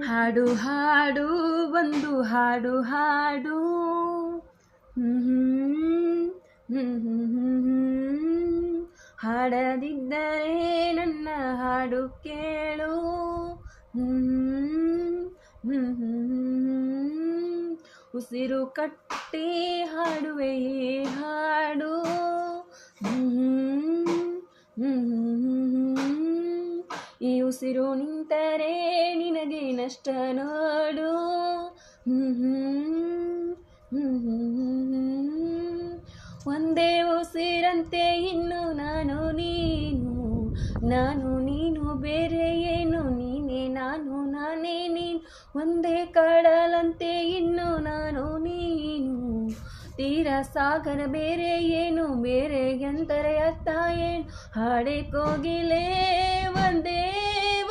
ಹಾಡು ಹಾಡು ಒಂದು ಹಾಡು ಹಾಡು ಹಾಡದಿದ್ದರೆ ನನ್ನ ಹಾಡು ಕೇಳು ಉಸಿರು ಕಟ್ಟಿ ಹಾಡುವೆ ಈ ಹಾಡು ಈ ಉಸಿರು ನಿಂತರೆ ನಿನಗೆ ನಷ್ಟ ನೋಡು ಒಂದೇ ಉಸಿರಂತೆ ಇನ್ನು ನಾನು ನೀನು ಬೇರೆ ಏನು ನೀನೇ ನಾನು ನಾನೇ ನೀನು ಒಂದೇ ಕಡಲಂತೆ ಇನ್ನು ನಾನು ನೀನು ತೀರ ಸಾಗರ ಬೇರೆ ಏನು ಬೇರೆ ಎಂದರೆ ಅರ್ಥ ಏನು ಹಾಡೆ ಕೋಗಿಲೆ ಒಂದೇ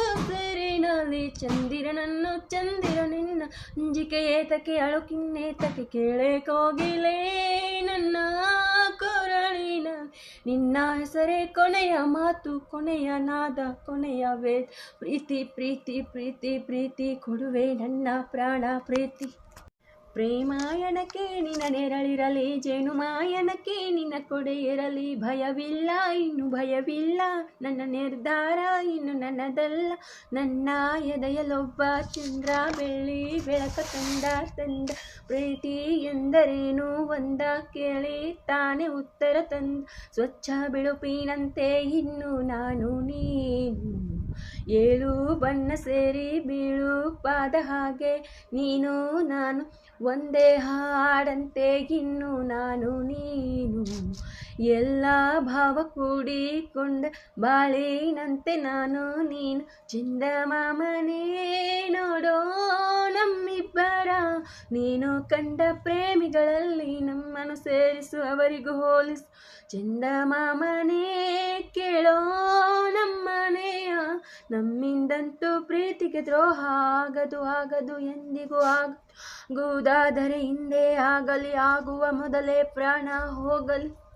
ಉಸಿರಿನಲ್ಲಿ ಚಂದಿರನನ್ನು ಚಂದಿರ ನಿನ್ನ ಅಂಜಿಕೆ ಏತಕ್ಕೆ ಅಳುಕಿನ್ನೇತಕ್ಕೆ ಕೇಳೆ ಕೋಗಿಲೆ ನನ್ನ ಕೊರಳಿನ ನಿನ್ನ ಹೆಸರೇ ಕೊನೆಯ ಮಾತು ಕೊನೆಯ ನಾದ ಕೊನೆಯ ವೇದ ಪ್ರೀತಿ ಪ್ರೀತಿ ಪ್ರೀತಿ ಪ್ರೀತಿ ಕೊಡುವೆ ನನ್ನ ಪ್ರಾಣ ಪ್ರೀತಿ ಪ್ರೇಮಾಯಣಕ್ಕೆ ನಿನ್ನ ನೆರಳಿರಲಿ ಜೇನುಮಾಯಣಕ್ಕೆ ನಿನ್ನ ಕೊಡೆ ಇರಲಿ ಭಯವಿಲ್ಲ ಇನ್ನು ಭಯವಿಲ್ಲ ನನ್ನ ನಿರ್ಧಾರ ಇನ್ನು ನನ್ನದಲ್ಲ ನನ್ನ ಎದೆಯಲೊಬ್ಬ ಚಂದ್ರ ಬೆಳ್ಳಿ ಬೆಳಕ ತಂದ ಪ್ರೀತಿ ಎಂದರೇನು ಒಂದ ಕೇಳಿ ತಾನೇ ಉತ್ತರ ತಂದ ಸ್ವಚ್ಛ ಬಿಳುಪಿನಂತೆ ಇನ್ನು ನಾನು ನೀನು ಏಳು ಬಣ್ಣ ಸೇರಿ ಬೀಳು ಪಾದ ಹಾಗೆ ನೀನು ನಾನು ಒಂದೇ ಹಾಡಂತೆ ಇನ್ನು ನಾನು ನೀನು ಎಲ್ಲ ಭಾವ ಕೂಡಿಕೊಂಡ ಬಾಳಿನಂತೆ ನಾನು ನೀನು ಚಂದಮಾಮನೇ ನೋಡೋ ನಮ್ಮಿಬ್ಬರ ನೀನು ಕಂಡ ಪ್ರೇಮಿಗಳಲ್ಲಿ ನಮ್ಮನ್ನು ಸೇರಿಸು ಅವರಿಗೂ ಹೋಲಿಸು ಚಂದಮಾಮನೇ ಕೇಳೋ ನಮ್ಮನೆಯ ನಮ್ಮಿಂದಂತೂ ಪ್ರೀತಿಗೆ ದ್ರೋಹ ಆಗದು ಎಂದಿಗೂ ಆಗುವುದಾದರೆ ಹಿಂದೆ ಆಗಲಿ ಆಗುವ ಮೊದಲೇ ಪ್ರಾಣ ಹೋಗಲಿ.